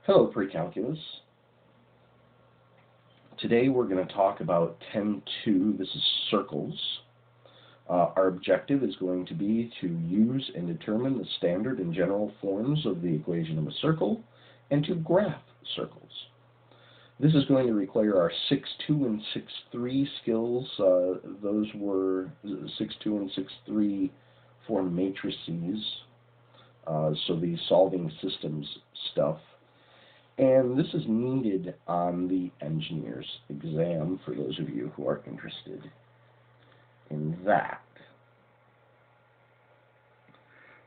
Hello, Pre-Calculus. Today we're going to talk about Chem 2. This is circles. Our objective is going to be to use and determine the standard and general forms of the equation of a circle and to graph circles. This is going to require our 6-2 and 6-3 skills. Those were 6-2 and 6-3 for matrices, so the solving systems stuff. And this is needed on the engineer's exam for those of you who are interested in that.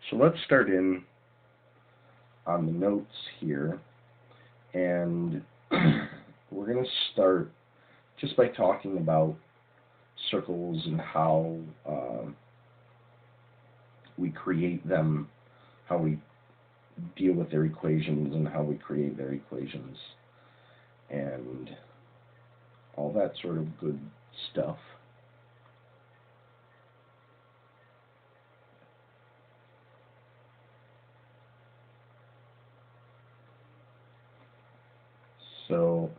So let's start in on the notes here, and we're going to start just by talking about circles and how we create them, how we deal with their equations and how we create their equations and all that sort of good stuff. So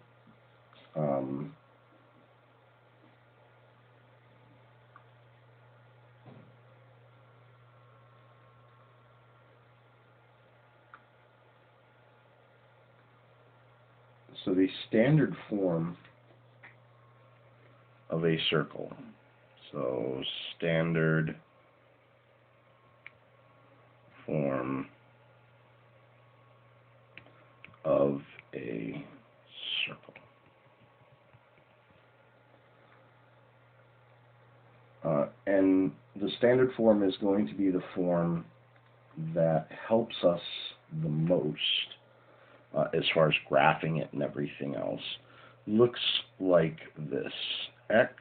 the standard form of a circle. So standard form of a circle. And the standard form is going to be the form that helps us the most as far as graphing it and everything else. Looks like this: x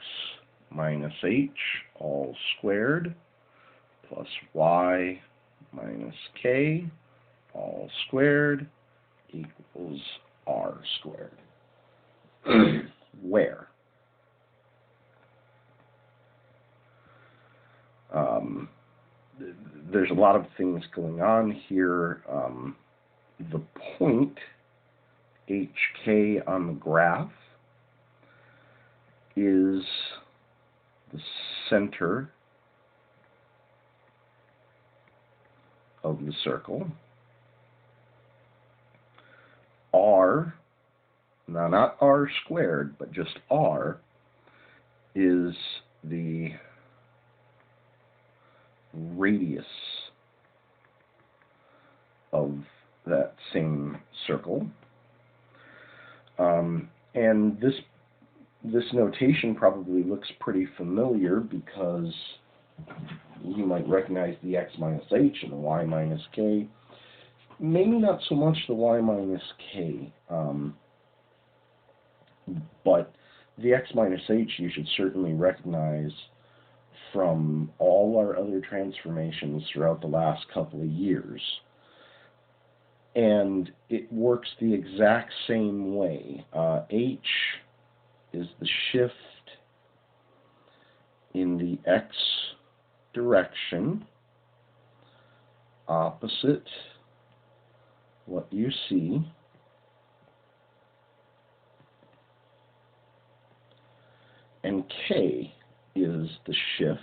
minus h all squared plus y minus k all squared equals r squared. Where? There's a lot of things going on here. The point, HK on the graph, is the center of the circle. R, now not R squared, but just R, is the radius of that same circle. And this notation probably looks pretty familiar because you might recognize the x minus h and the y minus k. Maybe not so much the y minus k, but the x minus h you should certainly recognize from all our other transformations throughout the last couple of years. And it works the exact same way. H is the shift in the x direction opposite what you see, and k is the shift,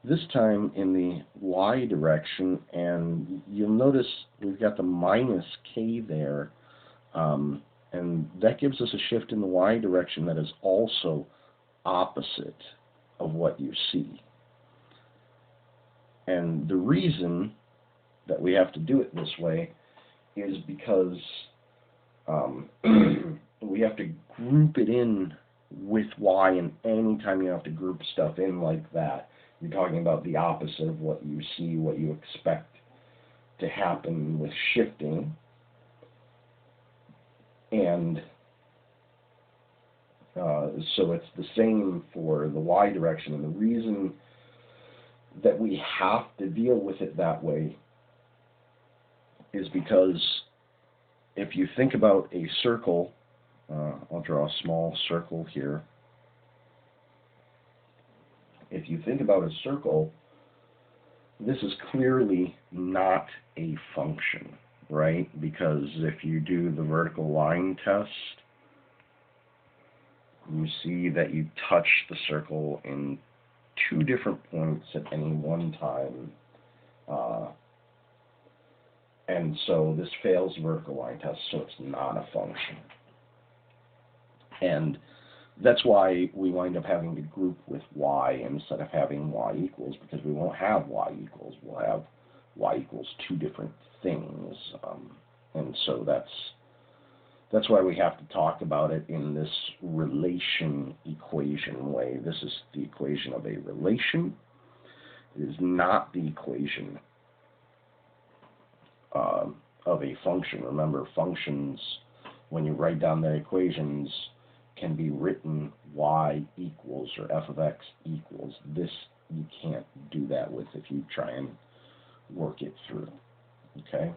this time in the y direction, and you'll notice we've got the minus k there, and that gives us a shift in the y direction that is also opposite of what you see. And the reason that we have to do it this way is because we have to group it in with y, and anytime you have to group stuff in like that, you're talking about the opposite of what you see, what you expect to happen with shifting. And so it's the same for the y direction. And the reason that we have to deal with it that way is because if you think about a circle, I'll draw a small circle here. If you think about a circle, this is clearly not a function. right? Because if you do the vertical line test, you see that you touch the circle in two different points at any one time. And so this fails the vertical line test, so it's not a function. And that's why we wind up having to group with y instead of having y equals, because we won't have y equals. We'll have y equals two different things. And so that's why we have to talk about it in this relation equation way. This is the equation of a relation. It is not the equation of a function. Remember, functions, when you write down the equations, can be written y equals or f of x equals. This you can't do that with if you try and work it through. Okay?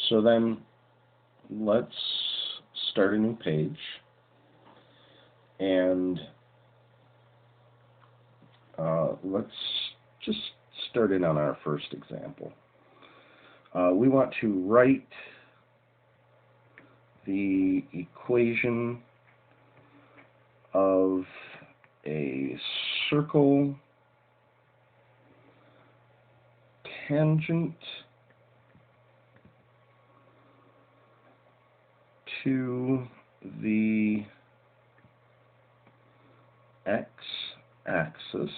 So then let's start a new page, and let's just start in on our first example. We want to write the equation of a circle tangent to the x-axis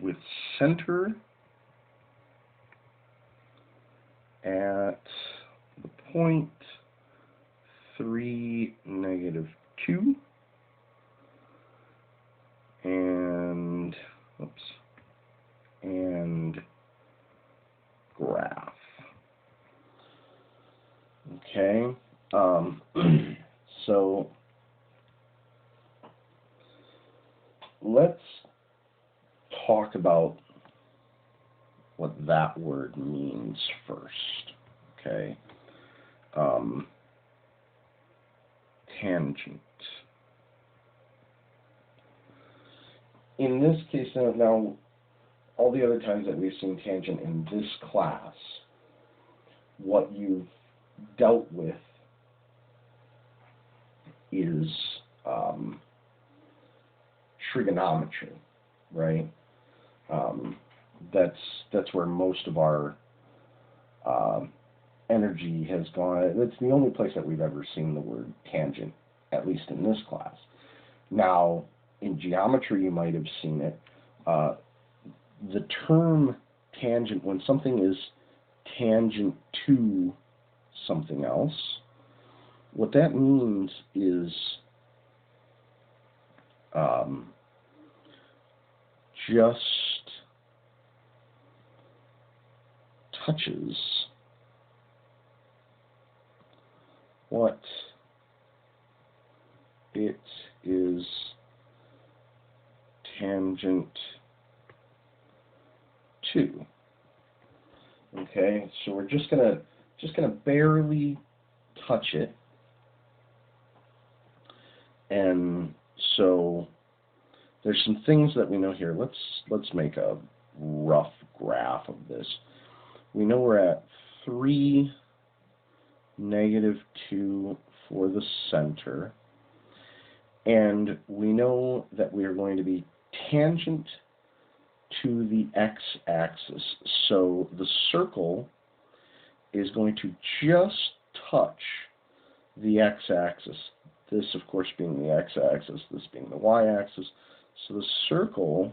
with center at the point 3, -2, and graph. Okay, so let's talk about what that word means first. Okay, tangent. In this case, now all the other times that we've seen tangent in this class, what you've dealt with is trigonometry, right? That's where most of our energy has gone. That's the only place that we've ever seen the word tangent, at least in this class. Now, in geometry, you might have seen it. The term tangent, when something is tangent to something else, what that means is just touches what it is tangent to. Okay, so we're just gonna barely touch it, and so there's some things that we know here. Let's make a rough graph of this. We know we're at 3, -2 for the center, and we know that we are going to be tangent to the x-axis. So the circle is going to just touch the x-axis. This, of course, being the x-axis, this being the y-axis. So the circle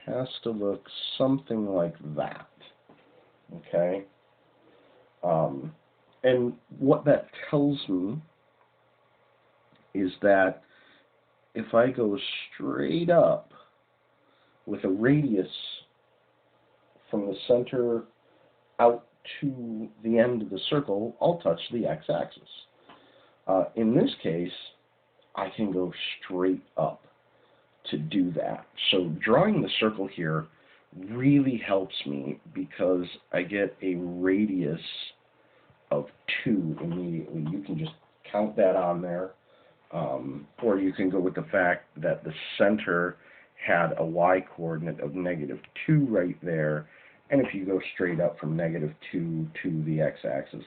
has to look something like that. Okay? And what that tells me is that if I go straight up with a radius from the center out to the end of the circle, I'll touch the x-axis. In this case, I can go straight up to do that. So drawing the circle here really helps me because I get a radius of 2 immediately. You can just count that on there, or you can go with the fact that the center had a y-coordinate of -2 right there, and if you go straight up from -2 to the x-axis,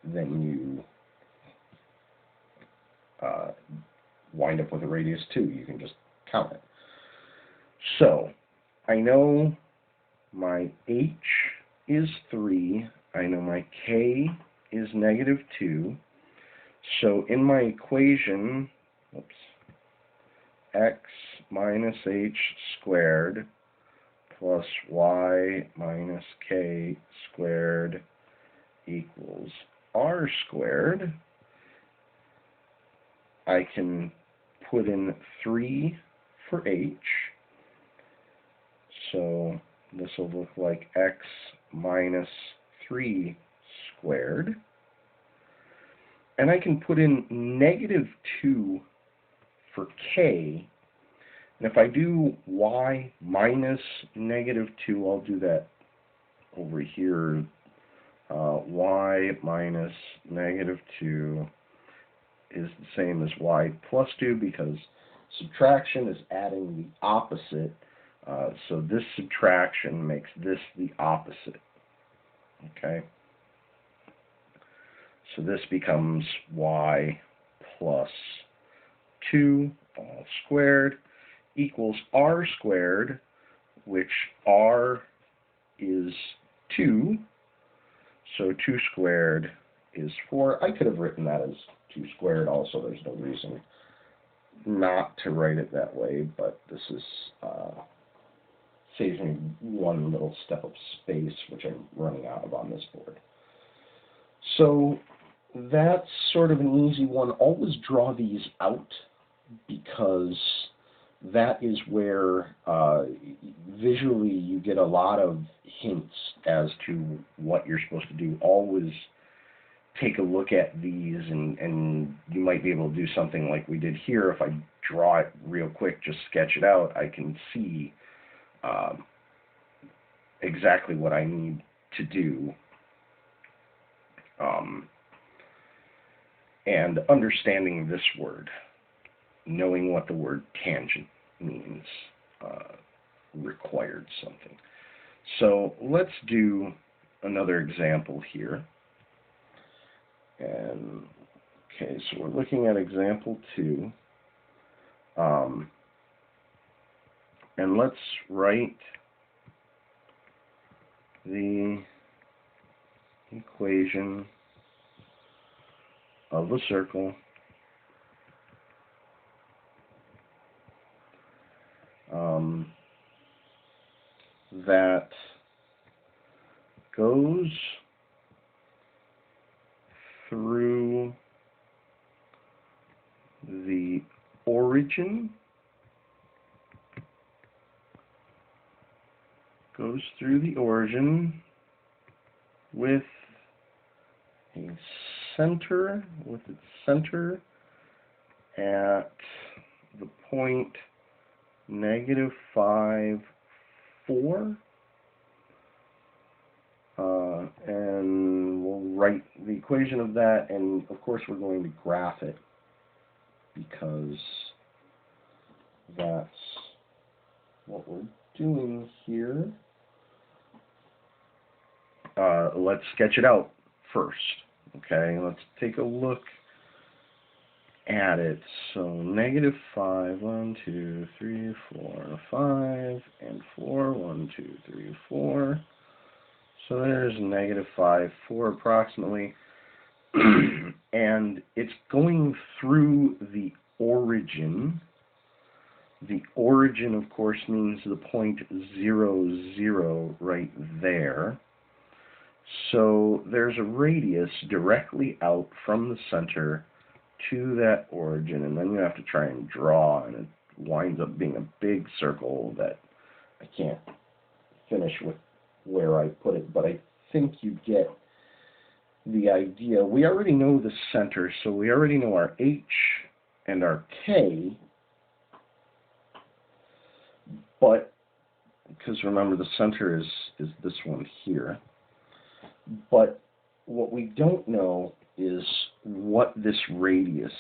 then you wind up with a radius 2. You can just count it. So I know my h is 3. I know my k is -2. So in my equation, x minus h squared plus y minus k squared equals r squared, I can put in 3 for h. So this will look like x minus 3 squared. And I can put in -2 for k. And if I do y minus -2, I'll do that over here. Y minus -2 is the same as y plus 2, because subtraction is adding the opposite. So this subtraction makes this the opposite. Okay? So this becomes y plus 2 all squared equals r squared, which r is 2. So 2 squared is 4. I could have written that as 2 squared also. There's no reason not to write it that way, but this is saves me one little step of space, which I'm running out of on this board. So that's sort of an easy one. Always draw these out, because that is where visually you get a lot of hints as to what you're supposed to do. Always take a look at these, and you might be able to do something like we did here. If I draw it real quick, just sketch it out, I can see exactly what I need to do. And understanding this word, knowing what the word tangent means, required something. So let's do another example here. And okay, so we're looking at example 2. And let's write the equation of a circle that goes through the origin, with a center, with its center at the point -5, 4. And we'll write the equation of that, and of course we're going to graph it, because that's what we're doing here. Let's sketch it out first. Okay, let's take a look at it. So -5, 1, 2, 3, 4, 5, and 4, 1, 2, 3, 4. So there's -5, 4 approximately. And it's going through the origin. The origin, of course, means the point 0, 0 right there. So there's a radius directly out from the center to that origin, and then you have to try and draw, and it winds up being a big circle that I can't finish with where I put it, but I think you get the idea. We already know the center, so we already know our H and our K, but because remember the center is this one here. But what we don't know is what this radius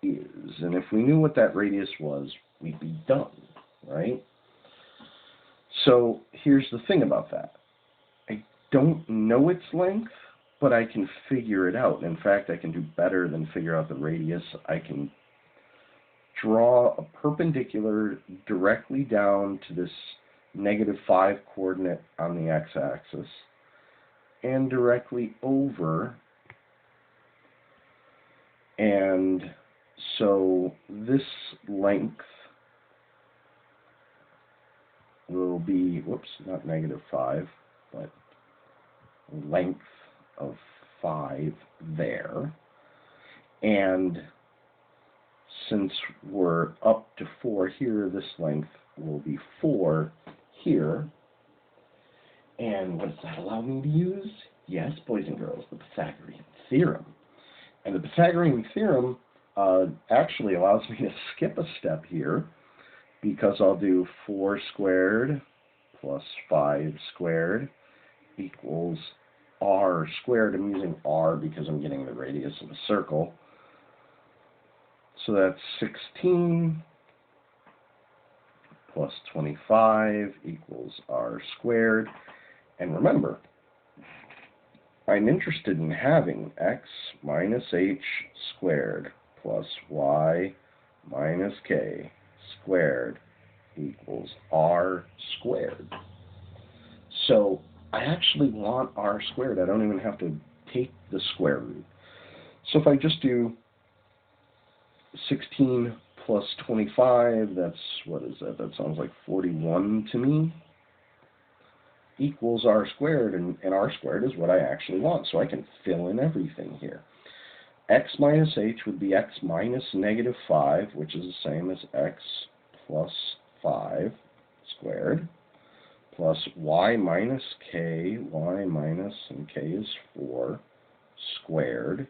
is. And if we knew what that radius was, we'd be done, right? So here's the thing about that. I don't know its length, but I can figure it out. In fact, I can do better than figure out the radius. I can draw a perpendicular directly down to this -5 coordinate on the x-axis and directly over. And so this length will be, whoops, not -5, but length of 5 there. And since we're up to 4 here, this length will be 4 here. And what does that allow me to use? Yes, boys and girls, the Pythagorean theorem. And the Pythagorean theorem actually allows me to skip a step here, because I'll do 4 squared plus 5 squared equals r squared. I'm using r because I'm getting the radius of a circle. So that's 16 plus 25 equals r squared. And remember, I'm interested in having x minus h squared plus y minus k squared equals r squared. So I actually want r squared. I don't even have to take the square root. So if I just do 16 plus 25, that's, what is that? That sounds like 41 to me, equals r squared, and r squared is what I actually want, so I can fill in everything here. X minus h would be x minus -5, which is the same as x plus 5 squared, plus y minus k, y minus, and k is 4, squared,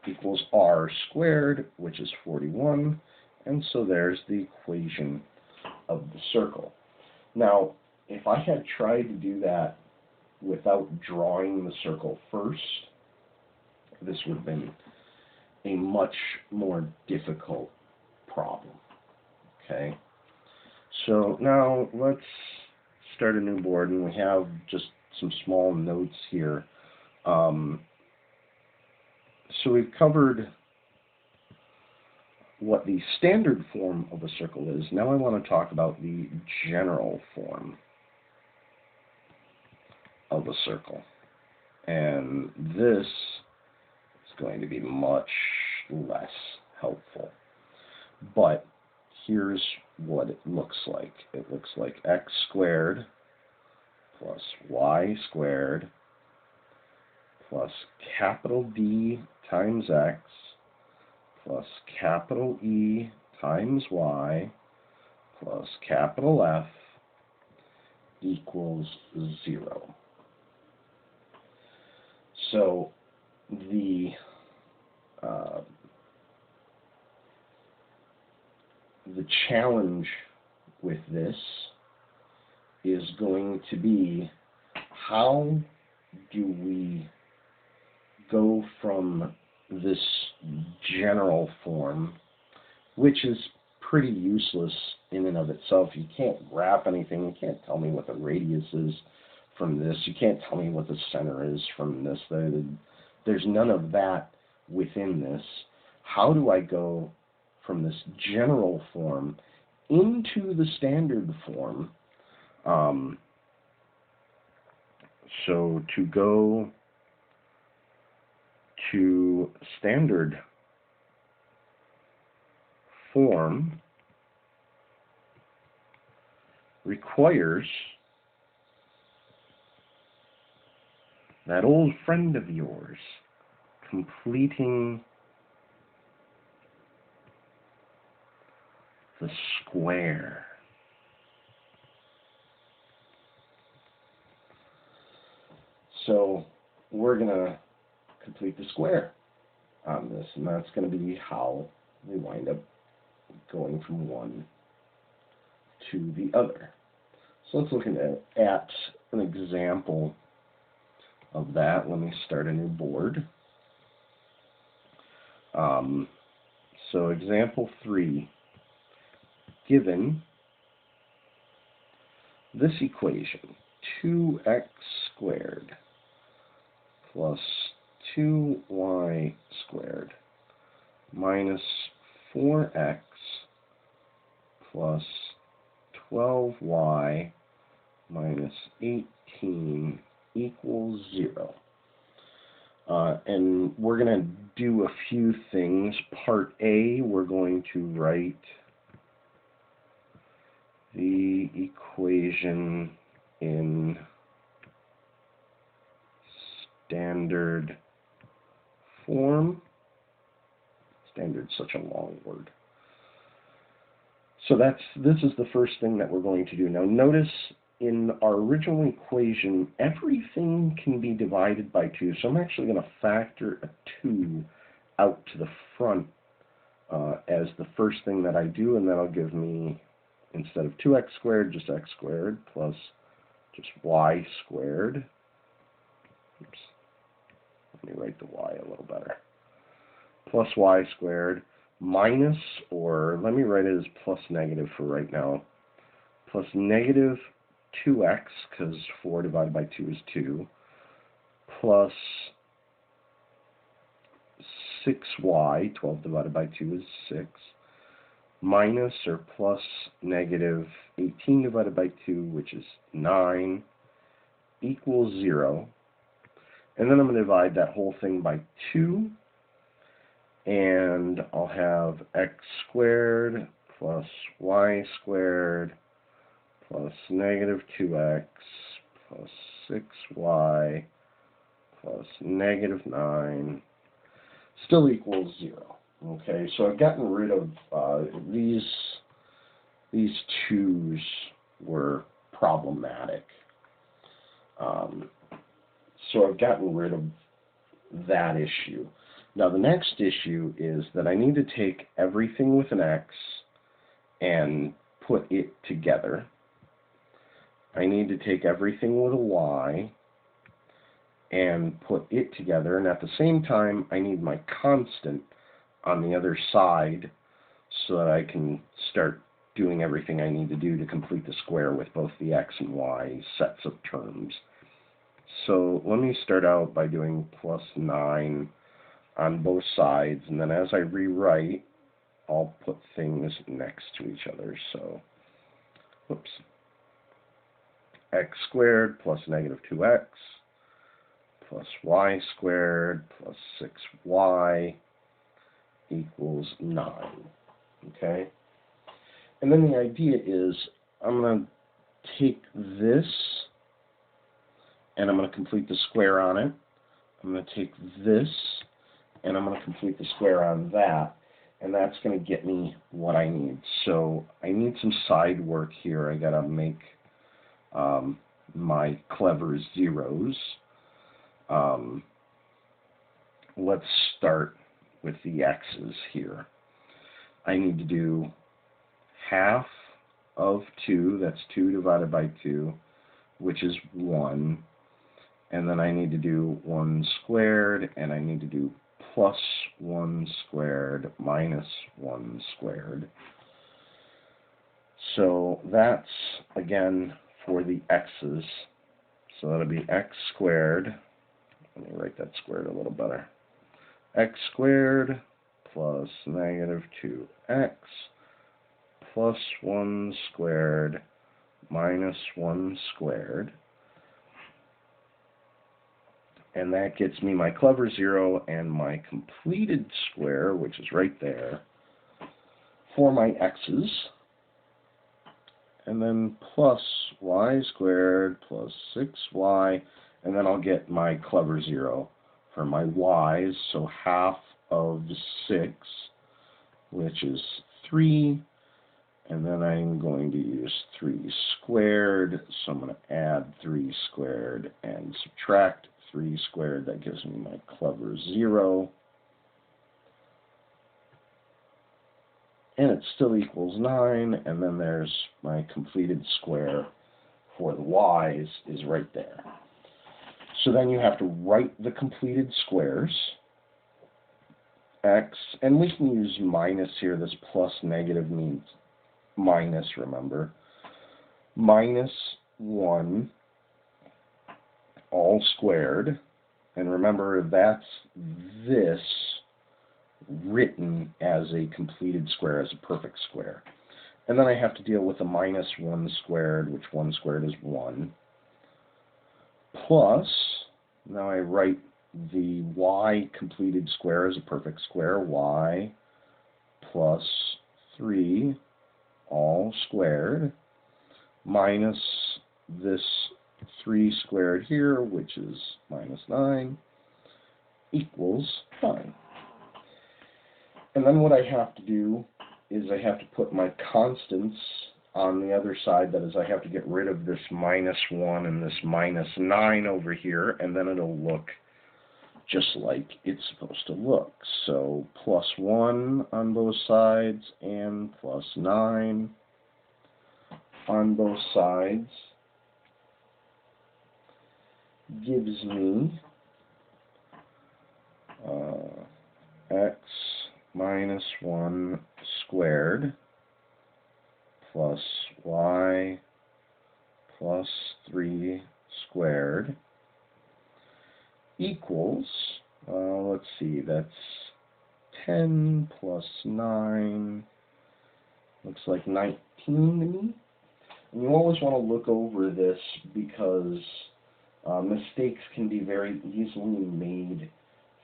equals r squared, which is 41, and so there's the equation of the circle. Now, if I had tried to do that without drawing the circle first, this would have been a much more difficult problem. Okay, so now let's start a new board, and we have just some small notes here. So we've covered what the standard form of a circle is. Now I want to talk about the general form of a circle. And this is going to be much less helpful. But here's what it looks like. It looks like x squared plus y squared plus capital D times x plus capital E times y plus capital F equals 0. So the challenge with this is going to be, how do we go from this general form, which is pretty useless in and of itself. You can't graph anything. You can't tell me what the radius is from this. You can't tell me what the center is from this. There's none of that within this. How do I go from this general form into the standard form? So to go to standard form requires that old friend of yours completing the square. So we're going to complete the square on this, and that's going to be how we wind up going from one to the other. So let's look at an example of that. Let me start a new board. So example 3, given this equation, 2x squared plus 2y squared minus 4x plus 12y minus 18 equals 0. And we're going to do a few things. Part A, we're going to write the equation in standard form. Standard's such a long word. So this is the first thing that we're going to do. Now notice in our original equation, everything can be divided by 2. So I'm actually going to factor a 2 out to the front as the first thing that I do, and that'll give me, instead of 2x squared, just x squared plus just y squared. Oops. Let me write the y a little better. Plus y squared minus, or let me write it as plus negative for right now, plus negative 2x, because 4 divided by 2 is 2, plus 6y, 12 divided by 2 is 6, minus or plus negative 18 divided by 2, which is 9, equals 0. And then I'm going to divide that whole thing by 2, and I'll have x squared plus y squared plus negative 2x plus 6y plus negative 9 still equals 0. Okay, so I've gotten rid of these 2's were problematic. So I've gotten rid of that issue. Now the next issue is that I need to take everything with an x and put it together. I need to take everything with a y and put it together, and at the same time I need my constant on the other side so that I can start doing everything I need to do to complete the square with both the x and y sets of terms. So let me start out by doing plus 9 on both sides, and then as I rewrite, I'll put things next to each other. So, whoops. X squared plus negative 2x plus y squared plus 6y equals 9. Okay? And then the idea is I'm going to take this and I'm going to complete the square on it. I'm going to take this and I'm going to complete the square on that. And that's going to get me what I need. So I need some side work here. I got to make my clever zeros. Let's start with the x's here. I need to do half of 2, that's 2 divided by 2, which is 1. And then I need to do 1 squared, and I need to do plus 1 squared minus 1 squared. So that's, again, for the x's. So that'll be x squared. Let me write that squared a little better. X squared plus negative 2x plus 1 squared minus 1 squared. And that gets me my clever zero and my completed square, which is right there, for my x's. And then plus y squared plus 6y, and then I'll get my clever zero for my y's, so half of 6, which is 3, and then I'm going to use 3 squared, so I'm going to add 3 squared and subtract 3 squared. That gives me my clever zero. And it still equals 9, and then there's my completed square for the y's is right there. So then you have to write the completed squares, x, and we can use minus here. This plus negative means minus, remember. Minus 1 all squared. And remember, that's this written as a completed square, as a perfect square. And then I have to deal with the minus 1 squared, which 1 squared is 1, plus, now I write the y completed square as a perfect square, y plus 3 all squared, minus this 3 squared here, which is minus 9, equals 9. And then what I have to do is I have to put my constants on the other side. That is, I have to get rid of this minus 1 and this minus 9 over here, and then it'll look just like it's supposed to look. So plus 1 on both sides and plus 9 on both sides gives me x minus 1 squared plus y plus 3 squared equals, let's see, that's 10 plus 9, looks like 19 to me. And you always want to look over this because mistakes can be very easily made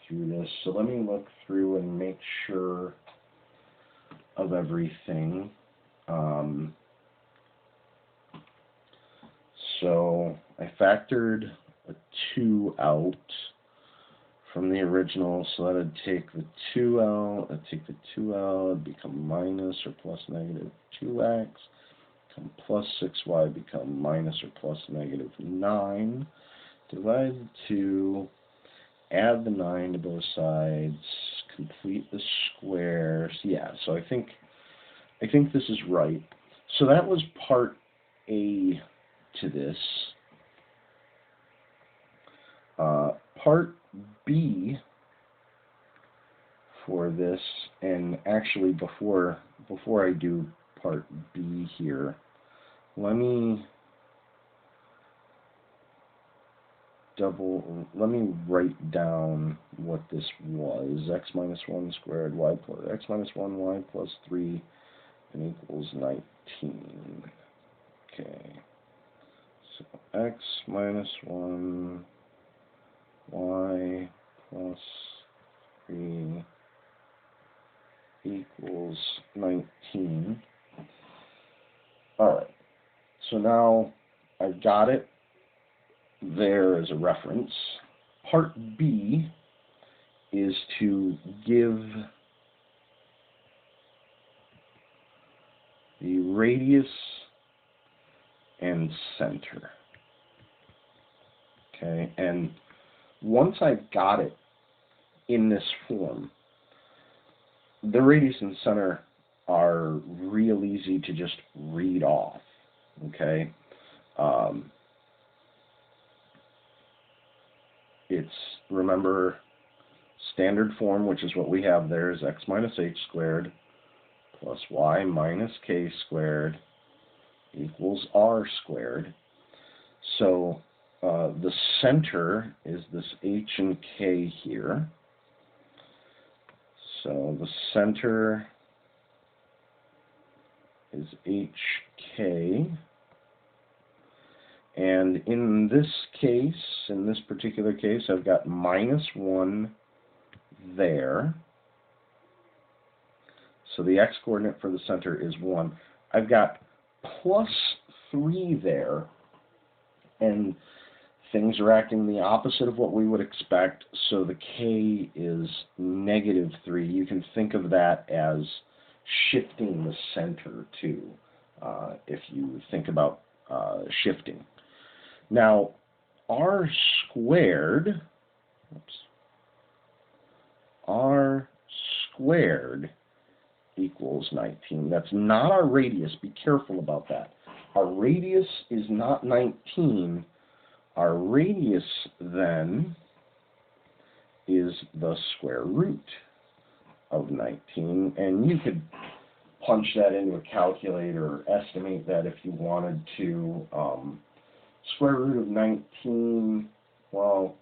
through this. So let me look through and make sure of everything. So I factored a 2 out from the original, so that would take the 2 out, it'd become minus or plus negative 2x, become plus 6y, become minus or plus negative 9, divide the 2, add the 9 to both sides, complete the squares. Yeah, so I think this is right. So that was part A to this. Part B for this, and actually before I do part B here, let me write down what this was. X minus 1 squared, y plus x minus 1, y plus 3, and equals 19. Okay. So x minus 1, y plus 3 equals 19. Alright, so now I've got it there as a reference. Part B is to give the radius and center. Okay, and once I've got it in this form, the radius and center are real easy to just read off. Okay, it's, remember, standard form, which is what we have there, is x minus h squared plus y minus k squared equals r squared. So the center is this h and k here. So the center is hk. And in this case, in this particular case, I've got minus 1 there. So the x-coordinate for the center is 1. I've got plus 3 there, and things are acting the opposite of what we would expect, so the k is negative 3. You can think of that as shifting the center too, if you think about shifting. Now, r squared equals 19. That's not our radius. Be careful about that. Our radius is not 19. Our radius, then, is the square root of 19, and you could punch that into a calculator or estimate that if you wanted to. Square root of 19, well,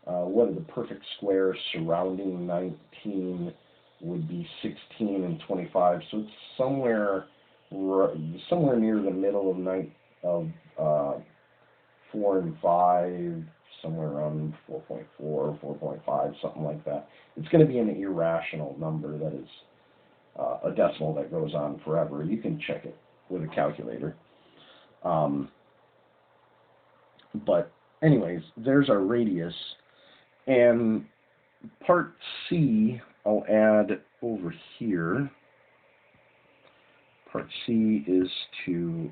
what are the perfect squares surrounding 19 would be 16 and 25, so it's somewhere near the middle of 4 and 5, somewhere around 4.4, 4.5, something like that. It's going to be an irrational number that is a decimal that goes on forever. You can check it with a calculator. But anyways, there's our radius. And part C, I'll add over here. Part C is to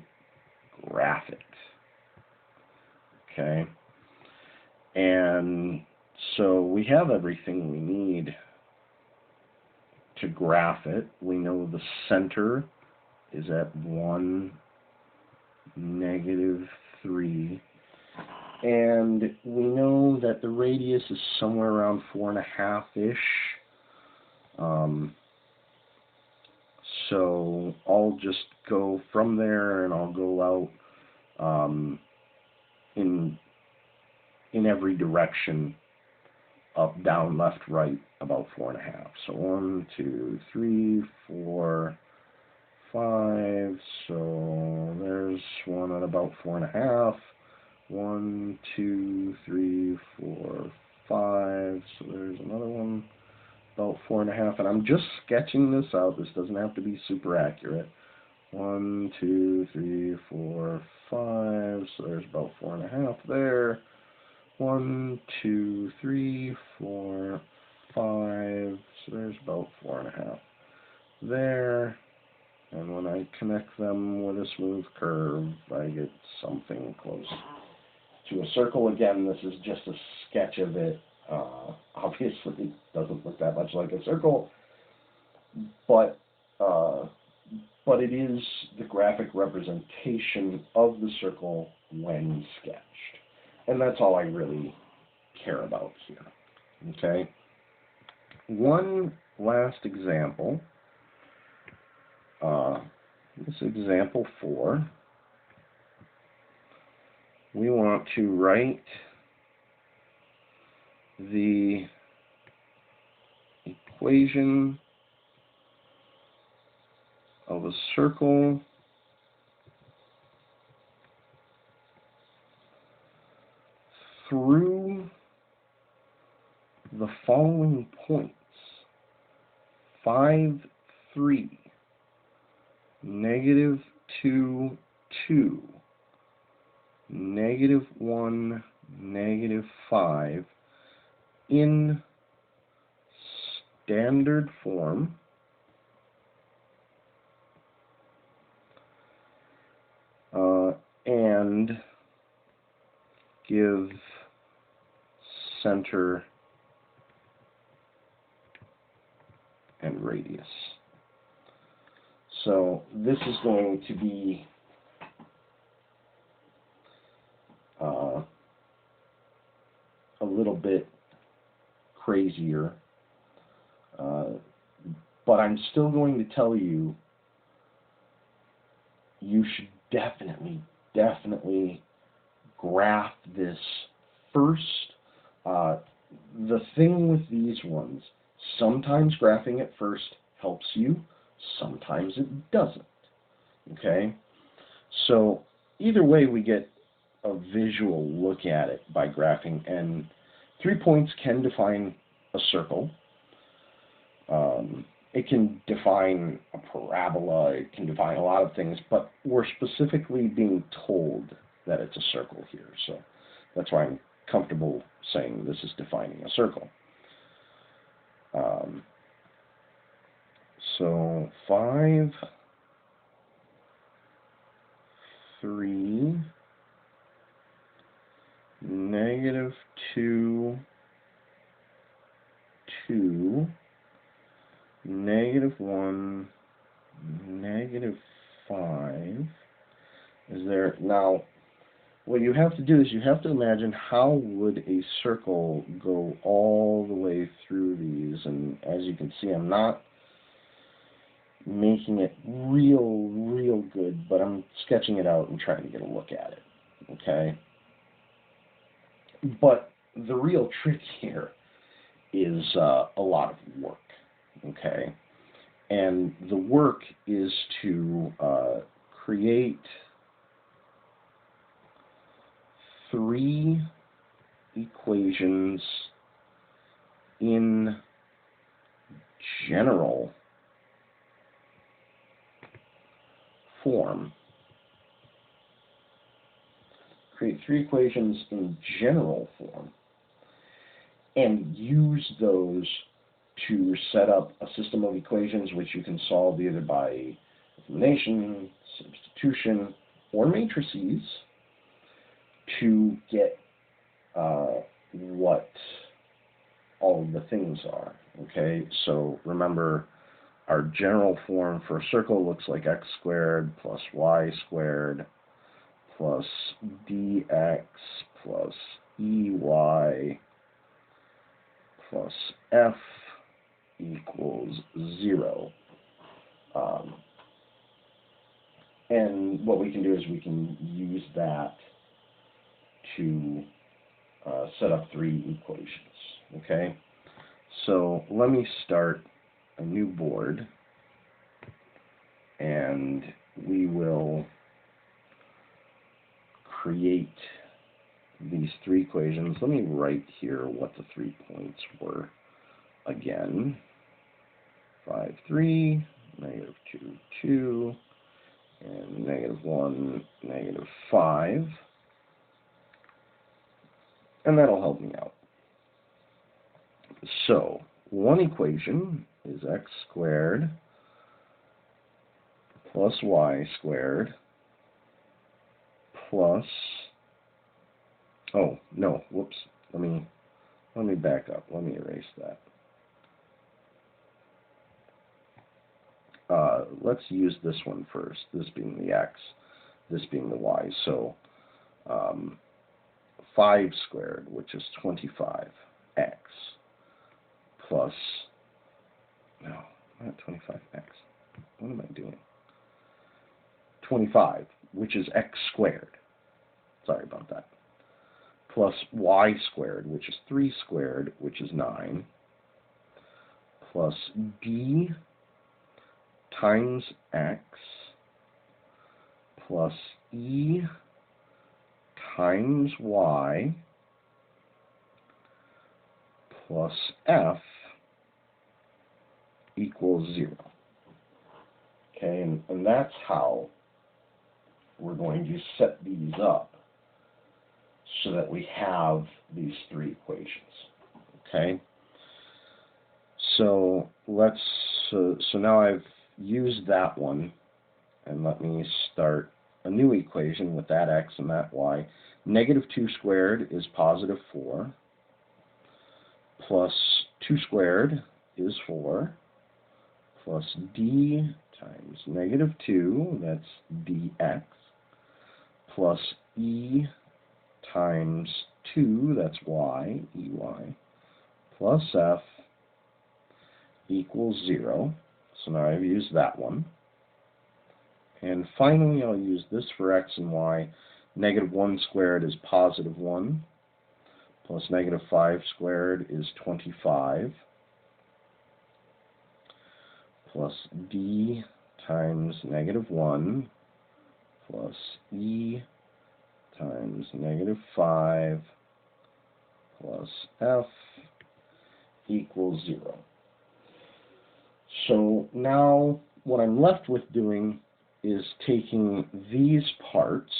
graph it. Okay. And so we have everything we need to graph it. We know the center is at 1, -3. And we know that the radius is somewhere around 4.5-ish. So I'll just go from there, and I'll go out in every direction, up, down, left, right, about 4.5. So 1, 2, 3, 4, 5. So there's one at about 4.5. 1, 2, 3, 4, 5. So there's another one about 4.5. And I'm just sketching this out. This doesn't have to be super accurate. 1, 2, 3, 4, 5. So there's about 4.5 there. 1, 2, 3, 4, 5. So there's about 4.5 there. And when I connect them with a smooth curve, I get something close to a circle. Again, this is just a sketch of it. Obviously, it doesn't look that much like a circle, but it is the graphic representation of the circle when sketched. And that's all I really care about here. Okay? One last example. This example 4. We want to write the equation of a circle through the following points: 5, 3, -2, 2, -1, -5 in standard form, and give center and radius. So this is going to be a little bit crazier, but I'm still going to tell you, you should definitely graph this first. The thing with these ones, sometimes graphing it first helps you, sometimes it doesn't. Okay? So either way, we get a visual look at it by graphing, and 3 points can define a circle. It can define a parabola, it can define a lot of things, but we're specifically being told that it's a circle here. So that's why I'm comfortable saying this is defining a circle. So 5, 3, -2, 2, -1, -5. Is there now? what you have to do is you have to imagine how would a circle go all the way through these, and as you can see, I'm not making it real good, but I'm sketching it out and trying to get a look at it, okay? But the real trick here is a lot of work, okay? And the work is to create 3 equations in general form. Create 3 equations in general form and use those to set up a system of equations which you can solve either by elimination, substitution, or matrices to get what all of the things are. Okay, so remember, our general form for a circle looks like x squared plus y squared plus dx plus ey plus f equals 0. And what we can do is we can use that to set up 3 equations. Okay, so let me start a new board, and we will create these 3 equations. Let me write here what the 3 points were again. 5, 3, negative 2, 2, and negative 1, negative 5. And that'll help me out. So, one equation is x squared plus y squared plus, oh, no, whoops, let me back up. Let me erase that. Let's use this one first, this being the x, this being the y. So 5 squared, which is 25x, plus, no, not 25x. What am I doing? 25, which is x squared. Sorry about that. Plus y squared, which is 3 squared, which is 9, plus b times x plus e times y plus f equals 0. Okay, and that's how we're going to set these up so that we have these 3 equations. Okay, so so now I've used that one, and let me start a new equation with that x and that y. Negative 2 squared is positive 4, plus 2 squared is 4, plus d times negative 2, that's dx, plus e times 2, that's y, ey, plus f equals 0. So now I've used that one. And finally, I'll use this for x and y. Negative 1 squared is positive 1, plus negative 5 squared is 25, plus d times negative 1, plus e times negative 5, plus f equals 0. So now what I'm left with doing is taking these parts,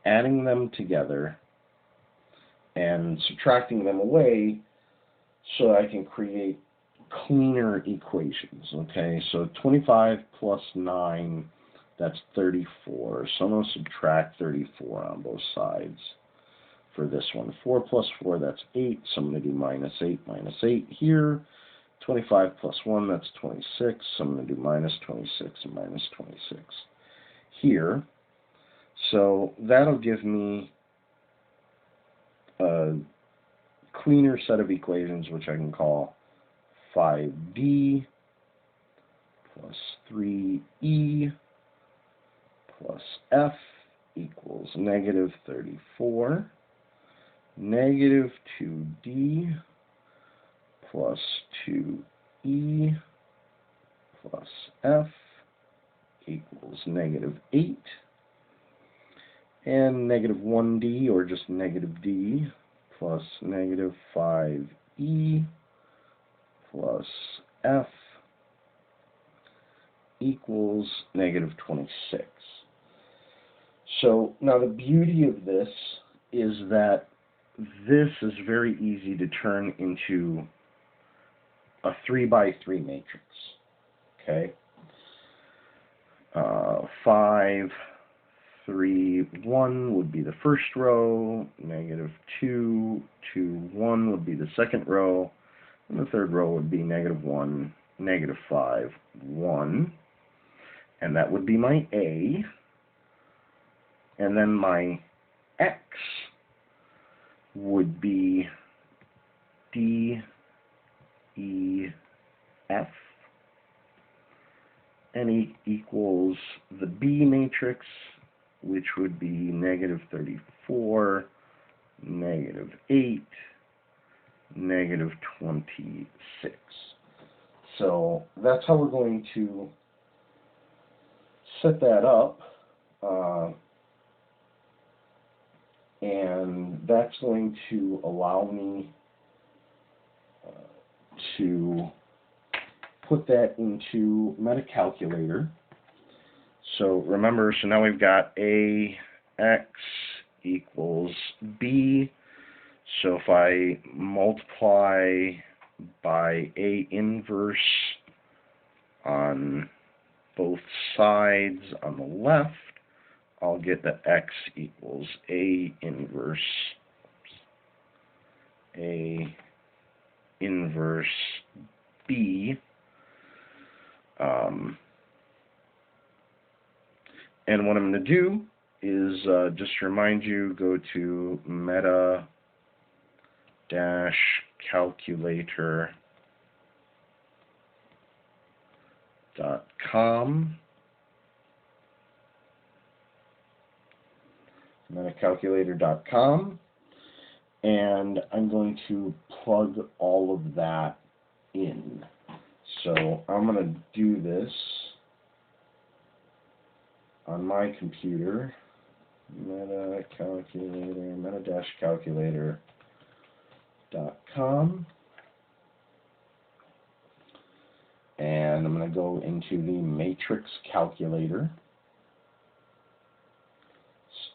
adding them together, and subtracting them away so I can create cleaner equations. Okay, so 25 plus 9, that's 34. So I'm going to subtract 34 on both sides for this one. 4 plus 4, that's 8. So I'm going to do minus 8 here. 25 plus 1, that's 26. So I'm going to do minus 26 and minus 26 here. So that'll give me a cleaner set of equations, which I can call 5d plus 3e plus f equals negative 34, negative 2d plus 2e plus f equals negative 8, and negative 1d, or just negative d, plus negative 5e plus f equals negative 26. So now the beauty of this is that this is very easy to turn into a 3 by 3 matrix. Okay? 5, 3, 1 would be the first row, negative 2, 2, 1 would be the second row, and the third row would be negative 1, negative 5, 1. And that would be my A. And then my X would be D, E, F. And E equals the B matrix, which would be negative 34, negative 8, negative 26. So that's how we're going to set that up. And that's going to allow me to put that into MetaCalculator. So remember, so now we've got AX equals B. So if I multiply by A inverse on both sides on the left, I'll get that X equals A inverse B. And what I'm going to do is just remind you, go to meta-calculator.com. metacalculator.com, and I'm going to plug all of that in. So I'm going to do this on my computer, meta-calculator.com, and I'm going to go into the matrix calculator,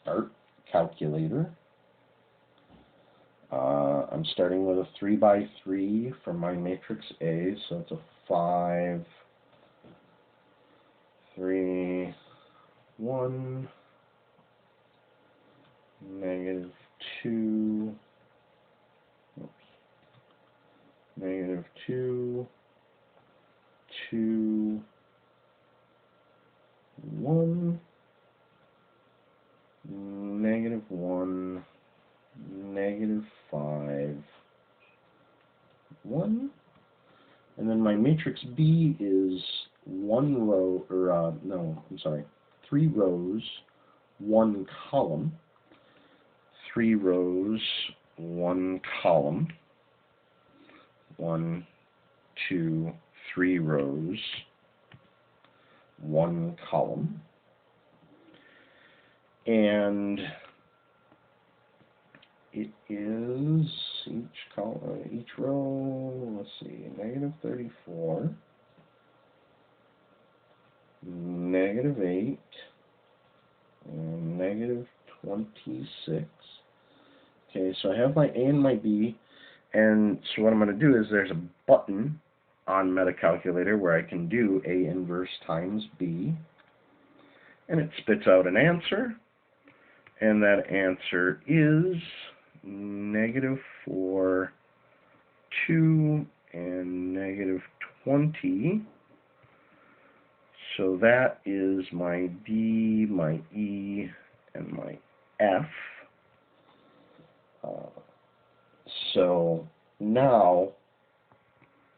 start calculator. I'm starting with a 3 by 3 for my matrix A, so it's a 5, 3, 1, negative 2, negative 2, 2, 1, negative 1, negative 5, 1, and then my matrix B is 1 row, or no, I'm sorry, 3 rows, 1 column, 3 rows, 1 column, 1, 2, 3 rows, 1 column, and it is each row, let's see, negative 34, negative 8, and negative 26. Okay, so I have my A and my B, and so what I'm going to do is there's a button on MetaCalculator where I can do A inverse times B, and it spits out an answer, and that answer is negative 4, 2, and negative 20. So that is my D, my E, and now,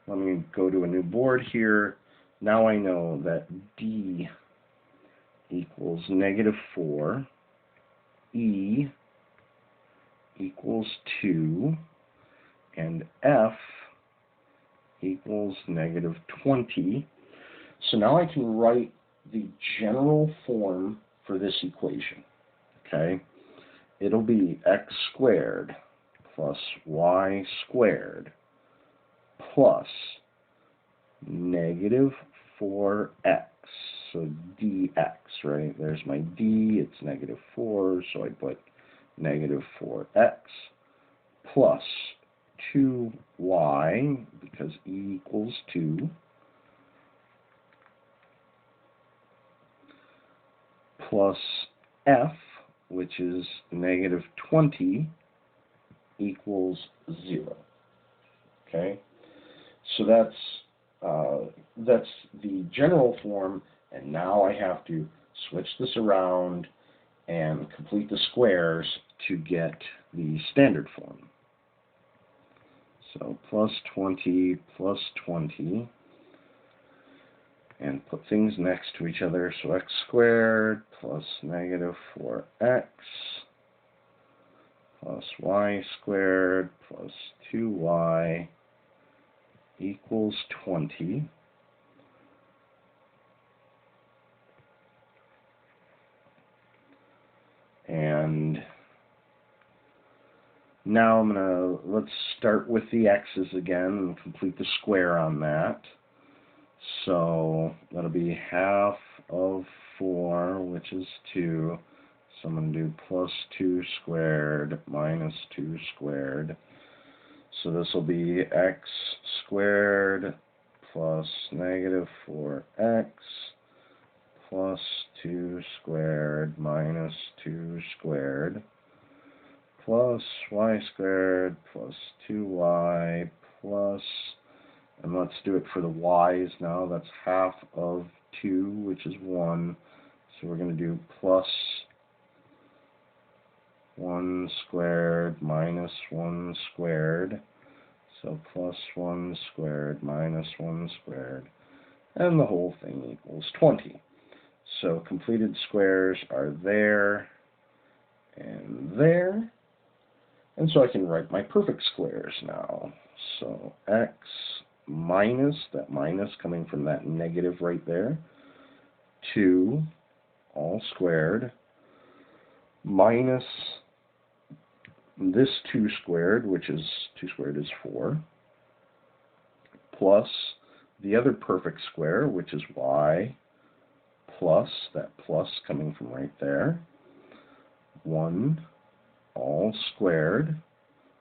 let me go to a new board here. Now I know that D equals -4, E equals 2, and F equals -20. So now I can write the general form for this equation. Okay? It'll be x squared plus y squared plus -4x. So dx, right? There's my d, it's -4, so I put -4x plus 2y, because e equals 2, plus f, which is -20, equals 0. Okay? So that's the general form, and now I have to switch this around and complete the squares to get the standard form. So plus 20 plus 20, and put things next to each other. So x squared plus -4x plus y squared plus 2y equals 20. And now let's start with the x's again and complete the square on that. So that'll be half of 4, which is 2. So I'm going to do plus 2 squared minus 2 squared. So this will be x squared plus -4x plus 2 squared minus 2 squared plus y squared plus 2y plus, and let's do it for the y's now, that's half of 2, which is 1. So we're going to do plus 1 squared minus 1 squared. So plus 1 squared minus 1 squared. And the whole thing equals 20. So completed squares are there and there. And so I can write my perfect squares now. So x minus, that minus coming from that negative right there, 2 all squared, minus this 2 squared, which is 2 squared is 4, plus the other perfect square, which is y, plus that plus coming from right there, 1 all squared,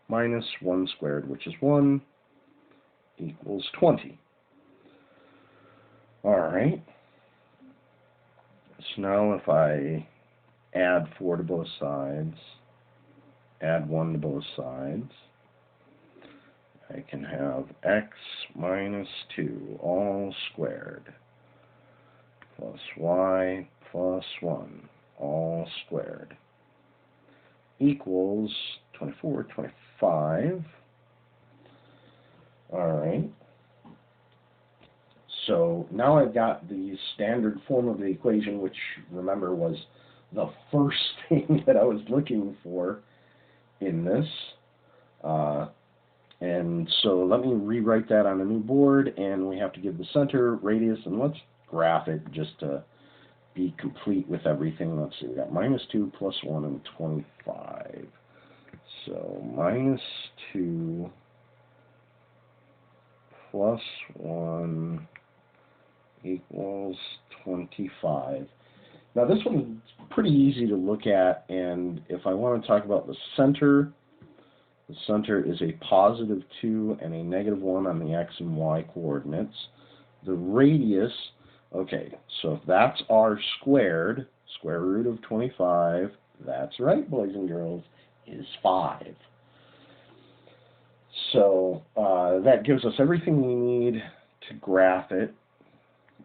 minus 1 squared, which is 1, equals 20. Alright, so now if I add 4 to both sides, add 1 to both sides, I can have x minus 2 all squared plus y plus 1 all squared equals 24, 25. Alright. So now I've got the standard form of the equation, which, remember, was the first thing that I was looking for in this. And so let me rewrite that on a new board, and we have to give the center, radius, and let's graph it just to be complete with everything. Let's see, we got -2 plus 1 and 25. So -2 plus 1 equals 25. Now this one is pretty easy to look at, and if I want to talk about the center is a +2 and a -1 on the x and y coordinates. The radius, okay, so if that's r squared, square root of 25, that's right, boys and girls, is 5. So that gives us everything we need to graph it.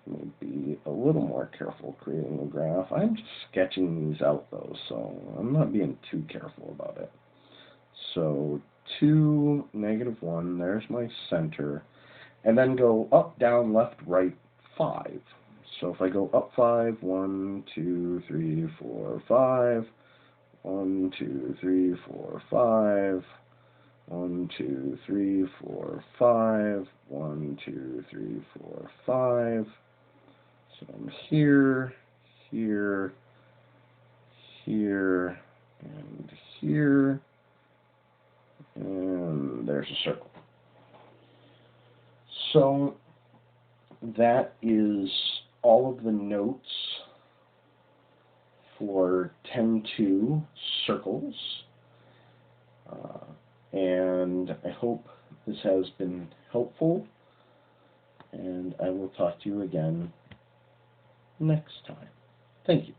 Let me be a little more careful creating a graph. I'm just sketching these out though, so I'm not being too careful about it. So 2, negative 1, there's my center, and then go up, down, left, right, 5. So if I go up 5, 1, 2, 3, 4, 5, 1, 2, 3, 4, 5, 1, 2, 3, 4, 5, 1, 2, 3, 4, 5. So I'm here, here, here, and here, and there's a circle. So that is all of the notes for 10-2 circles, and I hope this has been helpful, and I will talk to you again next time. Thank you.